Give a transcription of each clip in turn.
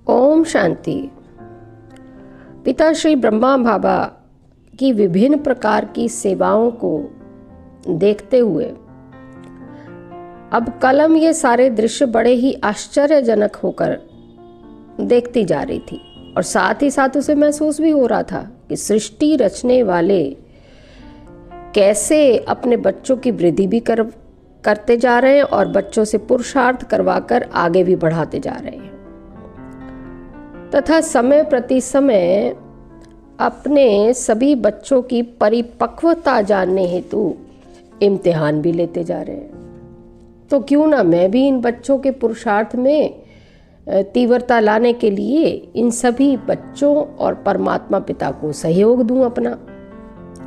ओम शांति। पिता श्री ब्रह्मा बाबा की विभिन्न प्रकार की सेवाओं को देखते हुए अब कलम ये सारे दृश्य बड़े ही आश्चर्यजनक होकर देखती जा रही थी और साथ ही साथ उसे महसूस भी हो रहा था कि सृष्टि रचने वाले कैसे अपने बच्चों की वृद्धि भी करते जा रहे हैं और बच्चों से पुरुषार्थ करवाकर आगे भी बढ़ाते जा रहे हैं तथा समय प्रति समय अपने सभी बच्चों की परिपक्वता जानने हेतु इम्तिहान भी लेते जा रहे हैं। तो क्यों ना मैं भी इन बच्चों के पुरुषार्थ में तीव्रता लाने के लिए इन सभी बच्चों और परमात्मा पिता को सहयोग दूं अपना।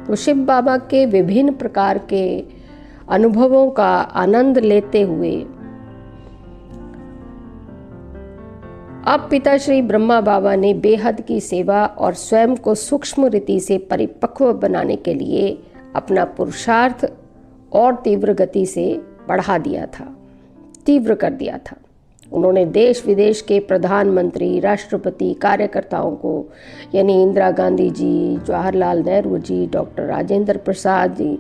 तो शिव बाबा के विभिन्न प्रकार के अनुभवों का आनंद लेते हुए अब पिता श्री ब्रह्मा बाबा ने बेहद की सेवा और स्वयं को सूक्ष्म रीति से परिपक्व बनाने के लिए अपना पुरुषार्थ और तीव्र गति से बढ़ा दिया था, तीव्र कर दिया था। उन्होंने देश विदेश के प्रधानमंत्री, राष्ट्रपति, कार्यकर्ताओं को यानी इंदिरा गांधी जी, जवाहरलाल नेहरू जी, डॉक्टर राजेंद्र प्रसाद जी,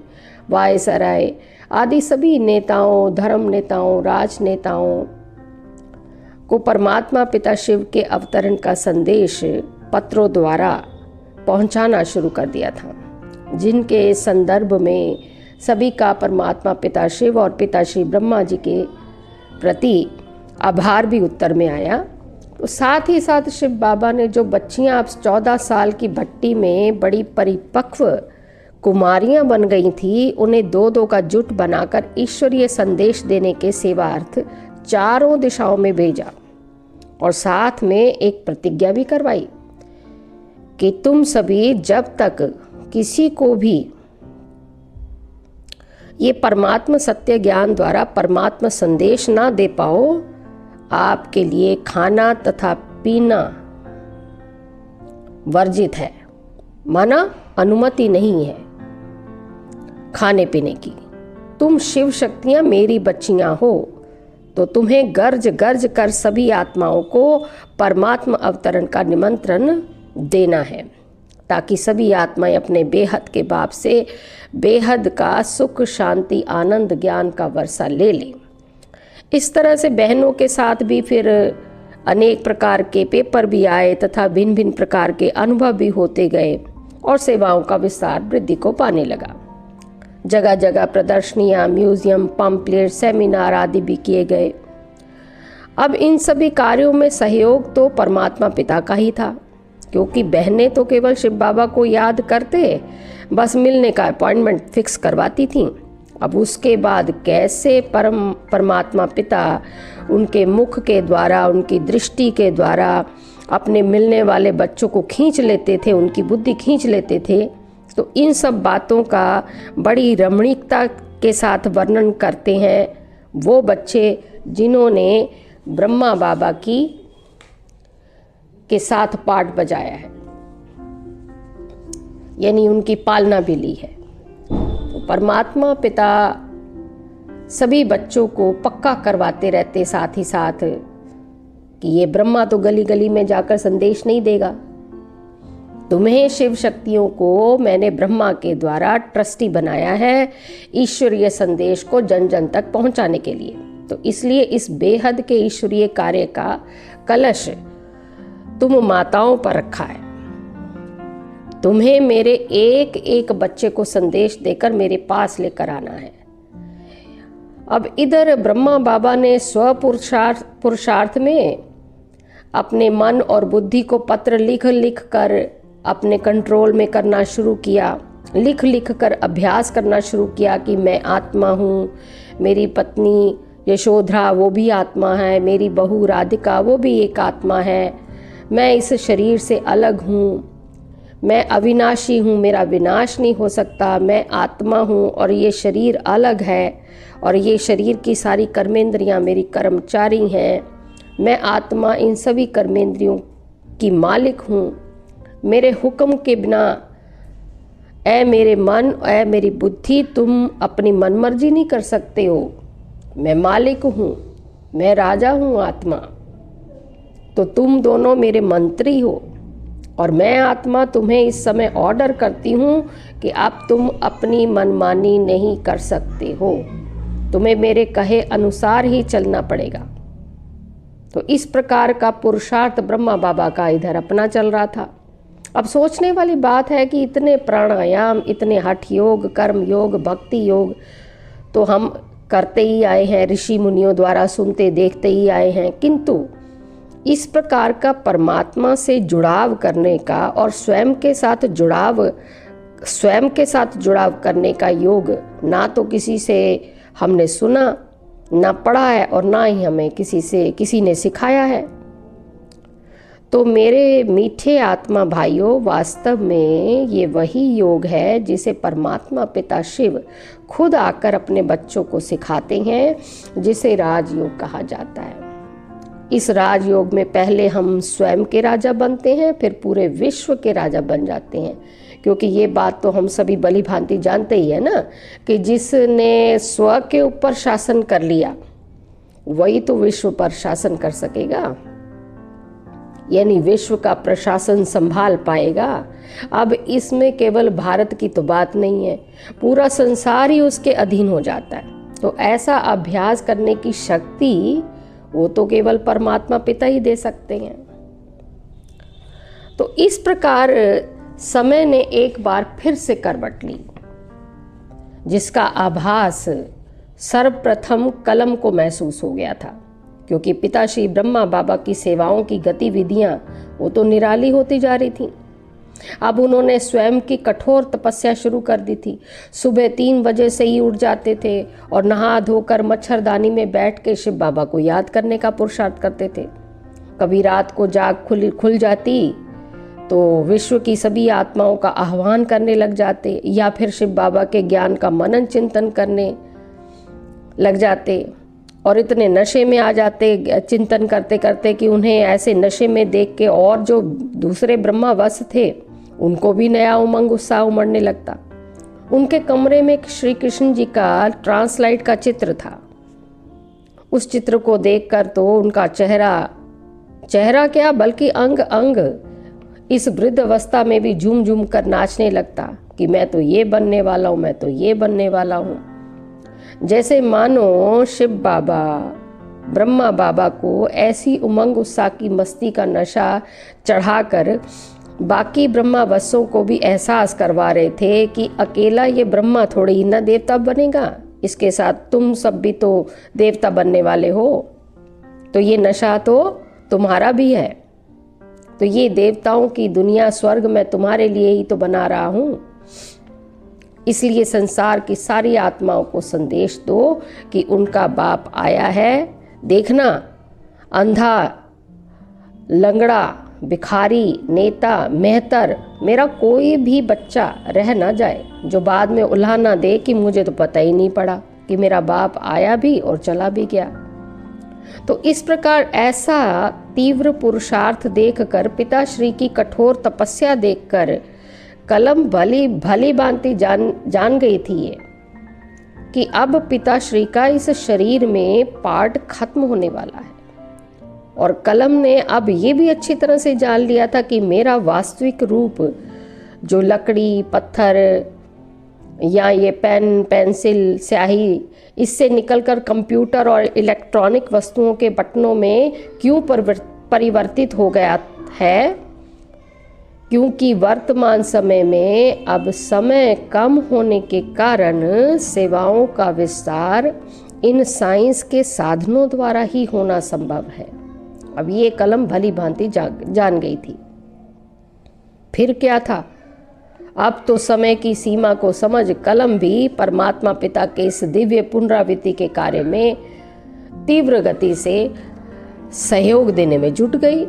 वायसराय आदि सभी नेताओं, धर्म नेताओं, राजनेताओं को परमात्मा पिता शिव के अवतरण का संदेश पत्रों द्वारा पहुंचाना शुरू कर दिया था, जिनके संदर्भ में सभी का परमात्मा पिता शिव और पिता श्री ब्रह्मा जी के प्रति आभार भी उत्तर में आया। तो साथ ही साथ शिव बाबा ने जो बच्चियां अब 14 साल की भट्टी में बड़ी परिपक्व कुमारियां बन गई थी, उन्हें दो दो का जुट बनाकर ईश्वरीय संदेश देने के सेवार्थ चारों दिशाओं में भेजा और साथ में एक प्रतिज्ञा भी करवाई कि तुम सभी जब तक किसी को भी ये परमात्मा सत्य ज्ञान द्वारा परमात्मा संदेश ना दे पाओ, आपके लिए खाना तथा पीना वर्जित है, माना अनुमति नहीं है खाने पीने की। तुम शिव शक्तियां मेरी बच्चियां हो तो तुम्हें गर्ज गर्ज कर सभी आत्माओं को परमात्मा अवतरण का निमंत्रण देना है, ताकि सभी आत्माएं अपने बेहद के बाप से बेहद का सुख, शांति, आनंद, ज्ञान का वर्षा ले लें। इस तरह से बहनों के साथ भी फिर अनेक प्रकार के पेपर भी आए तथा भिन्न भिन्न प्रकार के अनुभव भी होते गए और सेवाओं का विस्तार वृद्धि को पाने लगा। जगह जगह प्रदर्शनियाँ, म्यूजियम, पम्पलेट, सेमिनार आदि भी किए गए। अब इन सभी कार्यों में सहयोग तो परमात्मा पिता का ही था, क्योंकि बहनें तो केवल शिव बाबा को याद करते, बस मिलने का अपॉइंटमेंट फिक्स करवाती थीं। अब उसके बाद कैसे परमात्मा पिता उनके मुख के द्वारा, उनकी दृष्टि के द्वारा अपने मिलने वाले बच्चों को खींच लेते थे, उनकी बुद्धि खींच लेते थे। तो इन सब बातों का बड़ी रमणीकता के साथ वर्णन करते हैं वो बच्चे जिन्होंने ब्रह्मा बाबा के साथ पाठ बजाया है, यानी उनकी पालना भी ली है। तो परमात्मा पिता सभी बच्चों को पक्का करवाते रहते साथ ही साथ कि ये ब्रह्मा तो गली गली में जाकर संदेश नहीं देगा, तुम्हें शिव शक्तियों को मैंने ब्रह्मा के द्वारा ट्रस्टी बनाया है ईश्वरीय संदेश को जन जन तक पहुंचाने के लिए। तो इसलिए इस बेहद के ईश्वरीय कार्य का कलश तुम माताओं पर रखा है। तुम्हें मेरे एक एक बच्चे को संदेश देकर मेरे पास लेकर आना है। अब इधर ब्रह्मा बाबा ने पुरुषार्थ में अपने मन और बुद्धि को पत्र लिख लिख कर अपने कंट्रोल में करना शुरू किया, लिख लिख कर अभ्यास करना शुरू किया कि मैं आत्मा हूँ, मेरी पत्नी यशोधरा वो भी आत्मा है, मेरी बहू राधिका वो भी एक आत्मा है, मैं इस शरीर से अलग हूँ, मैं अविनाशी हूँ, मेरा विनाश नहीं हो सकता, मैं आत्मा हूँ और ये शरीर अलग है और ये शरीर की सारी कर्मेंद्रियाँ मेरी कर्मचारी हैं, मैं आत्मा इन सभी कर्मेंद्रियों की मालिक हूँ, मेरे हुक्म के बिना ऐ मेरे मन, ऐ मेरी बुद्धि, तुम अपनी मनमर्जी नहीं कर सकते हो, मैं मालिक हूँ, मैं राजा हूँ आत्मा। तो तुम दोनों मेरे मंत्री हो और मैं आत्मा तुम्हें इस समय ऑर्डर करती हूँ कि अब तुम अपनी मनमानी नहीं कर सकते हो, तुम्हें मेरे कहे अनुसार ही चलना पड़ेगा। तो इस प्रकार का पुरुषार्थ ब्रह्मा बाबा का इधर अपना चल रहा था। अब सोचने वाली बात है कि इतने प्राणायाम, इतने हठ योग, कर्म योग, भक्ति योग तो हम करते ही आए हैं, ऋषि मुनियों द्वारा सुनते देखते ही आए हैं, किंतु इस प्रकार का परमात्मा से जुड़ाव करने का और स्वयं के साथ जुड़ाव करने का योग ना तो किसी से हमने सुना, ना पढ़ा है और ना ही हमें किसी ने सिखाया है। तो मेरे मीठे आत्मा भाइयों, वास्तव में ये वही योग है जिसे परमात्मा पिता शिव खुद आकर अपने बच्चों को सिखाते हैं, जिसे राजयोग कहा जाता है। इस राजयोग में पहले हम स्वयं के राजा बनते हैं, फिर पूरे विश्व के राजा बन जाते हैं, क्योंकि ये बात तो हम सभी भली भांति जानते ही है ना कि जिसने स्व के ऊपर शासन कर लिया वही तो विश्व पर शासन कर सकेगा, यानी विश्व का प्रशासन संभाल पाएगा। अब इसमें केवल भारत की तो बात नहीं है, पूरा संसार ही उसके अधीन हो जाता है। तो ऐसा अभ्यास करने की शक्ति वो तो केवल परमात्मा पिता ही दे सकते हैं। तो इस प्रकार समय ने एक बार फिर से करवट ली, जिसका आभास सर्वप्रथम कलम को महसूस हो गया था, क्योंकि पिता श्री ब्रह्मा बाबा की सेवाओं की गतिविधियां वो तो निराली होती जा रही थी। अब उन्होंने स्वयं की कठोर तपस्या शुरू कर दी थी। सुबह 3 बजे से ही उठ जाते थे और नहा धोकर मच्छरदानी में बैठ के शिव बाबा को याद करने का पुरुषार्थ करते थे। कभी रात को जाग खुल जाती तो विश्व की सभी आत्माओं का आह्वान करने लग जाते, या फिर शिव बाबा के ज्ञान का मनन चिंतन करने लग जाते और इतने नशे में आ जाते चिंतन करते करते कि उन्हें ऐसे नशे में देख के और जो दूसरे ब्रह्मावश थे उनको भी नया उमंग उत्साह उमड़ने लगता। उनके कमरे में श्री कृष्ण जी का ट्रांसलाइट का चित्र था। उस चित्र को देखकर तो उनका चेहरा क्या बल्कि अंग अंग इस वृद्ध अवस्था में भी झूम झूम कर नाचने लगता कि मैं तो ये बनने वाला हूँ, मैं तो ये बनने वाला हूँ। जैसे मानो शिव बाबा ब्रह्मा बाबा को ऐसी उमंग उत्साह की मस्ती का नशा चढ़ाकर बाकी ब्रह्मावशों को भी एहसास करवा रहे थे कि अकेला ये ब्रह्मा थोड़ी ही ना देवता बनेगा, इसके साथ तुम सब भी तो देवता बनने वाले हो, तो ये नशा तो तुम्हारा भी है। तो ये देवताओं की दुनिया स्वर्ग मैं तुम्हारे लिए ही तो बना रहा हूँ, इसलिए संसार की सारी आत्माओं को संदेश दो कि उनका बाप आया है। देखना, अंधा, लंगड़ा, भिखारी, नेता, मेहतर, मेरा कोई भी बच्चा रह ना जाए जो बाद में उल्हा ना दे कि मुझे तो पता ही नहीं पड़ा कि मेरा बाप आया भी और चला भी गया। तो इस प्रकार ऐसा तीव्र पुरुषार्थ देखकर, पिताश्री की कठोर तपस्या देखकर कलम भली भांति जान गई थी ये कि अब पिताश्री का इस शरीर में पार्ट खत्म होने वाला है। और कलम ने अब ये भी अच्छी तरह से जान लिया था कि मेरा वास्तविक रूप जो लकड़ी, पत्थर या ये पेन, पेंसिल, स्याही, इससे निकलकर कंप्यूटर और इलेक्ट्रॉनिक वस्तुओं के बटनों में क्यों परिवर्तित हो गया है, क्योंकि वर्तमान समय में अब समय कम होने के कारण सेवाओं का विस्तार इन साइंस के साधनों द्वारा ही होना संभव है। अब ये कलम भली भांति जान गई थी। फिर क्या था, अब तो समय की सीमा को समझ कलम भी परमात्मा पिता के इस दिव्य पुनरावृत्ति के कार्य में तीव्र गति से सहयोग देने में जुट गई।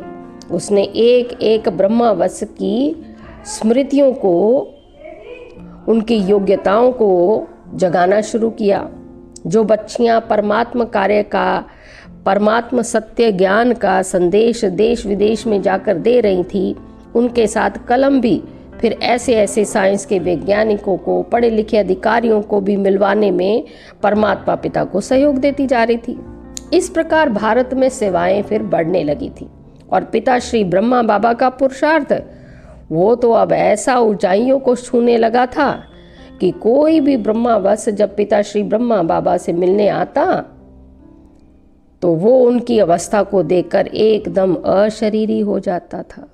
उसने एक एक ब्रह्मावश की स्मृतियों को, उनकी योग्यताओं को जगाना शुरू किया। जो बच्चियां परमात्मा कार्य का, परमात्मा सत्य ज्ञान का संदेश देश विदेश में जाकर दे रही थी, उनके साथ कलम भी फिर ऐसे ऐसे साइंस के वैज्ञानिकों को, पढ़े लिखे अधिकारियों को भी मिलवाने में परमात्मा पिता को सहयोग देती जा रही थी। इस प्रकार भारत में सेवाएं फिर बढ़ने लगी थी और पिता श्री ब्रह्मा बाबा का पुरुषार्थ वो तो अब ऐसा ऊंचाइयों को छूने लगा था कि कोई भी ब्रह्मावश जब पिता श्री ब्रह्मा बाबा से मिलने आता तो वो उनकी अवस्था को देखकर एकदम अशरीरी हो जाता था,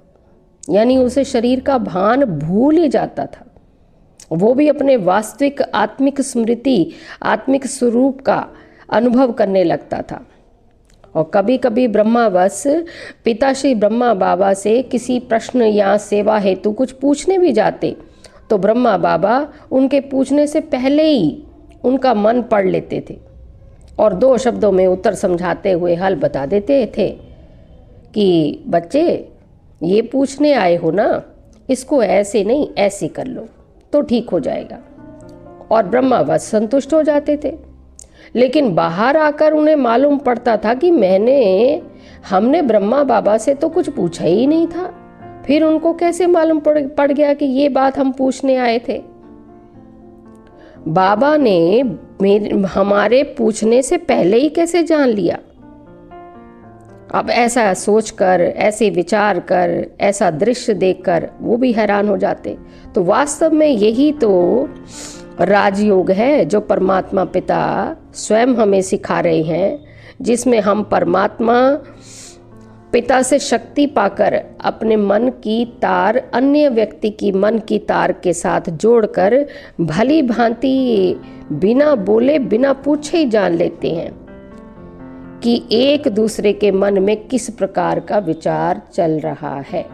यानी उसे शरीर का भान भूल ही जाता था। वो भी अपने वास्तविक आत्मिक स्मृति, आत्मिक स्वरूप का अनुभव करने लगता था। और कभी कभी ब्रह्मावश पिता श्री ब्रह्मा बाबा से किसी प्रश्न या सेवा हेतु कुछ पूछने भी जाते तो ब्रह्मा बाबा उनके पूछने से पहले ही उनका मन पढ़ लेते थे और 2 शब्दों में उत्तर समझाते हुए हल बता देते थे कि बच्चे ये पूछने आए हो ना, इसको ऐसे नहीं ऐसे कर लो तो ठीक हो जाएगा। और ब्रह्मावश संतुष्ट हो जाते थे। लेकिन बाहर आकर उन्हें मालूम पड़ता था कि हमने ब्रह्मा बाबा से तो कुछ पूछा ही नहीं था, फिर उनको कैसे मालूम पड़ गया कि ये बात हम पूछने आए थे। बाबा ने हमारे पूछने से पहले ही कैसे जान लिया। अब ऐसा सोचकर, ऐसे विचार कर, ऐसा दृश्य देखकर वो भी हैरान हो जाते। तो वास्तव में यही तो राजयोग है जो परमात्मा पिता स्वयं हमें सिखा रहे हैं, जिसमें हम परमात्मा पिता से शक्ति पाकर अपने मन की तार अन्य व्यक्ति की मन की तार के साथ जोड़कर भली भांति बिना बोले बिना पूछे ही जान लेते हैं कि एक दूसरे के मन में किस प्रकार का विचार चल रहा है।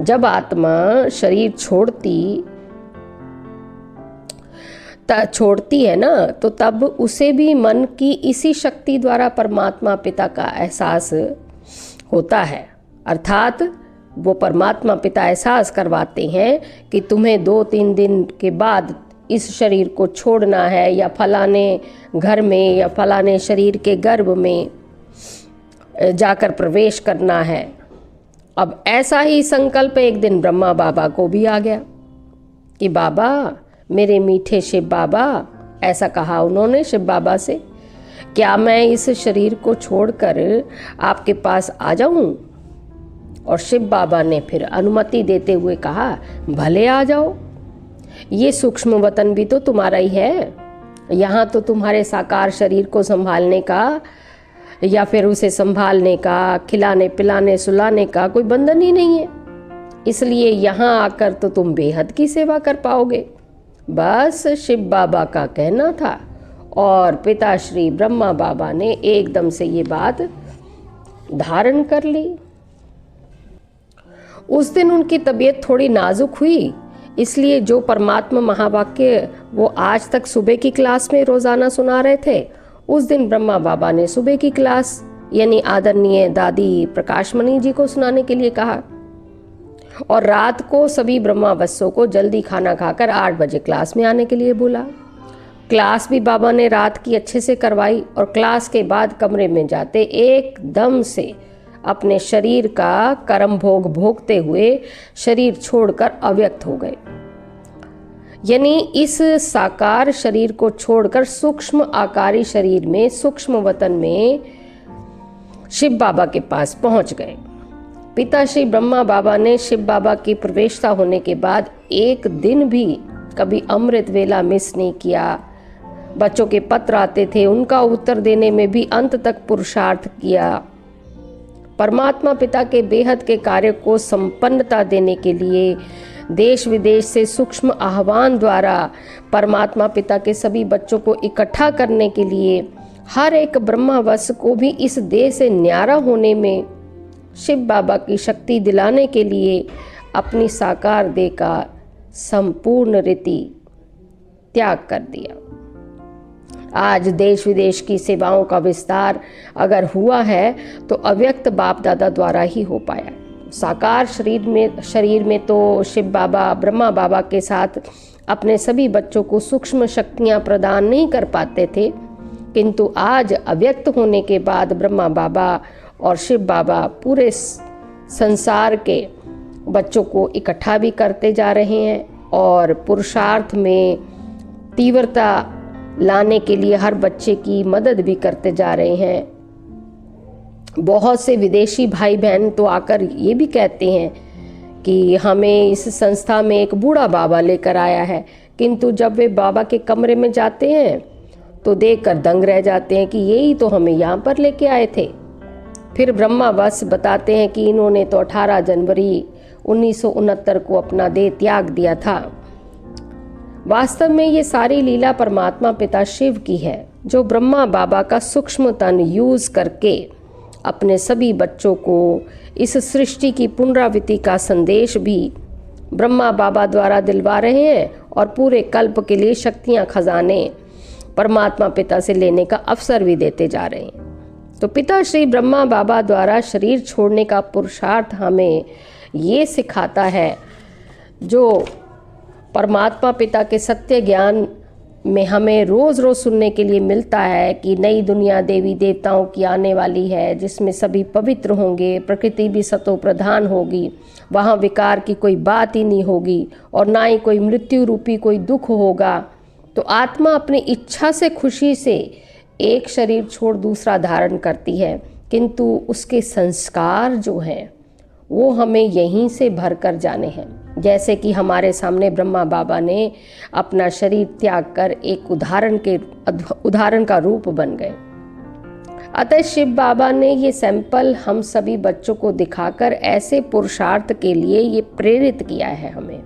जब आत्मा शरीर छोड़ती है ना, तो तब उसे भी मन की इसी शक्ति द्वारा परमात्मा पिता का एहसास होता है। अर्थात वो परमात्मा पिता एहसास करवाते हैं कि तुम्हें 2-3 दिन के बाद इस शरीर को छोड़ना है, या फलाने घर में या फलाने शरीर के गर्भ में जाकर प्रवेश करना है। अब ऐसा ही संकल्प एक दिन ब्रह्मा बाबा को भी आ गया कि बाबा, मेरे मीठे शिव बाबा, ऐसा कहा उन्होंने शिव बाबा से, क्या मैं इस शरीर को छोड़कर आपके पास आ जाऊं? और शिव बाबा ने फिर अनुमति देते हुए कहा, भले आ जाओ, ये सूक्ष्म वतन भी तो तुम्हारा ही है। यहाँ तो तुम्हारे साकार शरीर को संभालने का या फिर उसे संभालने का, खिलाने पिलाने सुलाने का कोई बंधन ही नहीं है, इसलिए यहाँ आकर तो तुम बेहद की सेवा कर पाओगे। बस शिव बाबा का कहना था और पिताश्री ब्रह्मा बाबा ने एकदम से ये बात धारण कर ली। उस दिन उनकी तबीयत थोड़ी नाजुक हुई, इसलिए जो परमात्मा महावाक्य वो आज तक सुबह की क्लास में रोजाना सुना रहे थे, उस दिन ब्रह्मा बाबा ने सुबह की क्लास यानी आदरणीय दादी प्रकाशमणि जी को सुनाने के लिए कहा और रात को सभी ब्रह्मावस्यों को जल्दी खाना खाकर 8 बजे क्लास में आने के लिए बोला। क्लास भी बाबा ने रात की अच्छे से करवाई और क्लास के बाद कमरे में जाते एकदम से अपने शरीर का कर्म भोग भोगते हुए शरीर छोड़कर अव्यक्त हो गए, यानी इस साकार शरीर को छोड़कर सूक्ष्म आकारी शरीर में, सूक्ष्म वतन में शिव बाबा के पास पहुंच गए। पिता श्री ब्रह्मा बाबा ने शिव बाबा की प्रवेशता होने के बाद एक दिन भी कभी अमृत वेला मिस नहीं किया। बच्चों के पत्र आते थे, उनका उत्तर देने में भी अंत तक पुरुषार्थ किया। परमात्मा पिता के बेहद के कार्य को संपन्नता देने के लिए देश विदेश से सूक्ष्म आह्वान द्वारा परमात्मा पिता के सभी बच्चों को इकट्ठा करने के लिए हर एक ब्रह्मावश को भी इस देह से न्यारा होने में शिव बाबा की शक्ति दिलाने के लिए अपनी साकार देह का संपूर्ण रीति त्याग कर दिया। आज देश विदेश की सेवाओं का विस्तार अगर हुआ है तो अव्यक्त बाप दादा द्वारा ही हो पाया। साकार शरीर में तो शिव बाबा ब्रह्मा बाबा के साथ अपने सभी बच्चों को सूक्ष्म शक्तियां प्रदान नहीं कर पाते थे, किंतु आज अव्यक्त होने के बाद ब्रह्मा बाबा और शिव बाबा पूरे संसार के बच्चों को इकट्ठा भी करते जा रहे हैं और पुरुषार्थ में तीव्रता लाने के लिए हर बच्चे की मदद भी करते जा रहे हैं। बहुत से विदेशी भाई बहन तो आकर ये भी कहते हैं कि हमें इस संस्था में एक बूढ़ा बाबा लेकर आया है, किंतु जब वे बाबा के कमरे में जाते हैं तो देखकर दंग रह जाते हैं कि यही तो हमें यहाँ पर लेके आए थे। फिर ब्रह्मा बस बताते हैं कि इन्होंने तो 18 जनवरी 1969 को अपना देह त्याग दिया था। वास्तव में ये सारी लीला परमात्मा पिता शिव की है, जो ब्रह्मा बाबा का सूक्ष्म तन यूज करके अपने सभी बच्चों को इस सृष्टि की पुनरावृत्ति का संदेश भी ब्रह्मा बाबा द्वारा दिलवा रहे हैं और पूरे कल्प के लिए शक्तियां खजाने परमात्मा पिता से लेने का अवसर भी देते जा रहे हैं। तो पिता श्री ब्रह्मा बाबा द्वारा शरीर छोड़ने का पुरुषार्थ हमें ये सिखाता है, जो परमात्मा पिता के सत्य ज्ञान में हमें रोज़ रोज़ सुनने के लिए मिलता है कि नई दुनिया देवी देवताओं की आने वाली है, जिसमें सभी पवित्र होंगे, प्रकृति भी सतो प्रधान होगी, वहाँ विकार की कोई बात ही नहीं होगी और ना ही कोई मृत्यु रूपी कोई दुख होगा। तो आत्मा अपनी इच्छा से खुशी से एक शरीर छोड़ दूसरा धारण करती है, किंतु उसके संस्कार जो हैं वो हमें यहीं से भर कर जाने हैं। जैसे कि हमारे सामने ब्रह्मा बाबा ने अपना शरीर त्याग कर एक उदाहरण का रूप बन गए। अतः शिव बाबा ने ये सैंपल हम सभी बच्चों को दिखाकर ऐसे पुरुषार्थ के लिए ये प्रेरित किया है हमें,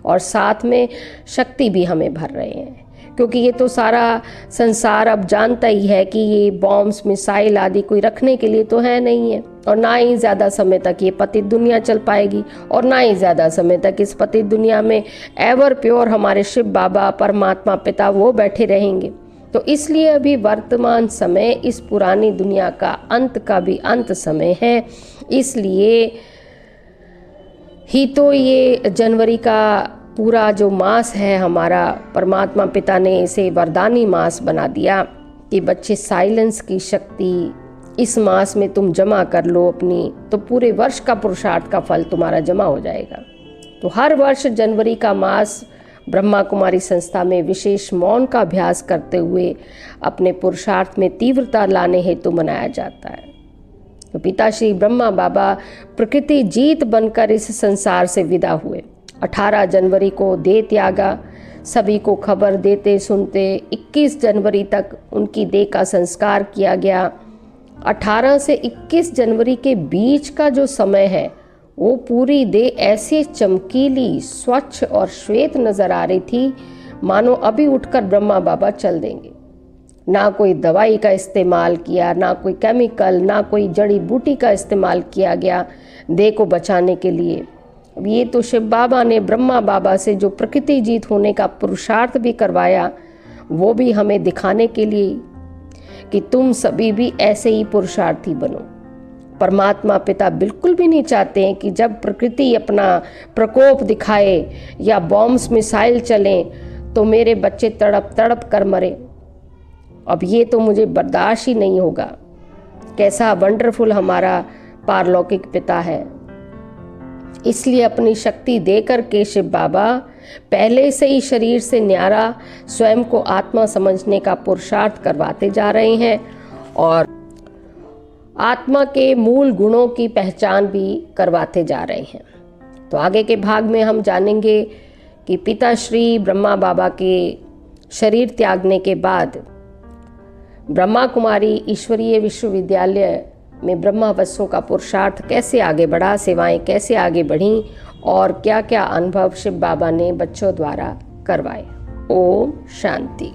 और साथ में शक्ति भी हमें भर रहे हैं, क्योंकि ये तो सारा संसार अब जानता ही है कि ये बॉम्ब्स मिसाइल आदि कोई रखने के लिए तो है नहीं है, और ना ही ज़्यादा समय तक ये पतित दुनिया चल पाएगी, और ना ही ज़्यादा समय तक इस पतित दुनिया में एवर प्योर हमारे शिव बाबा परमात्मा पिता वो बैठे रहेंगे। तो इसलिए अभी वर्तमान समय इस पुरानी दुनिया का भी अंत समय है। इसलिए ही तो ये जनवरी का पूरा जो मास है हमारा, परमात्मा पिता ने इसे वरदानी मास बना दिया कि बच्चे साइलेंस की शक्ति इस मास में तुम जमा कर लो अपनी, तो पूरे वर्ष का पुरुषार्थ का फल तुम्हारा जमा हो जाएगा। तो हर वर्ष जनवरी का मास ब्रह्मा कुमारी संस्था में विशेष मौन का अभ्यास करते हुए अपने पुरुषार्थ में तीव्रता लाने हेतु मनाया जाता है। तो पिता श्री ब्रह्मा बाबा प्रकृति जीत बनकर इस संसार से विदा हुए। 18 जनवरी को देह त्यागा। सभी को खबर देते सुनते 21 जनवरी तक उनकी देह का संस्कार किया गया। 18 से 21 जनवरी के बीच का जो समय है वो पूरी देह ऐसे चमकीली, स्वच्छ और श्वेत नजर आ रही थी मानो अभी उठकर ब्रह्मा बाबा चल देंगे। ना कोई दवाई का इस्तेमाल किया, ना कोई केमिकल, ना कोई जड़ी बूटी का इस्तेमाल किया गया देह को बचाने के लिए। अब ये तो शिव बाबा ने ब्रह्मा बाबा से जो प्रकृति जीत होने का पुरुषार्थ भी करवाया, वो भी हमें दिखाने के लिए कि तुम सभी भी ऐसे ही पुरुषार्थी बनो। परमात्मा पिता बिल्कुल भी नहीं चाहते हैं कि जब प्रकृति अपना प्रकोप दिखाए या बॉम्ब्स मिसाइल चलें तो मेरे बच्चे तड़प तड़प कर मरे। अब ये तो मुझे बर्दाश्त ही नहीं होगा। कैसा वंडरफुल हमारा पारलौकिक पिता है। इसलिए अपनी शक्ति देकर के शिव बाबा पहले से ही शरीर से न्यारा स्वयं को आत्मा समझने का पुरुषार्थ करवाते जा रहे हैं और आत्मा के मूल गुणों की पहचान भी करवाते जा रहे हैं। तो आगे के भाग में हम जानेंगे कि पिता श्री ब्रह्मा बाबा के शरीर त्यागने के बाद ब्रह्मा कुमारी ईश्वरीय विश्वविद्यालय में ब्रह्मावस्यों का पुरुषार्थ कैसे आगे बढ़ा, सेवाएं कैसे आगे बढ़ीं और क्या क्या अनुभव शिव बाबा ने बच्चों द्वारा करवाए। ओम शांति।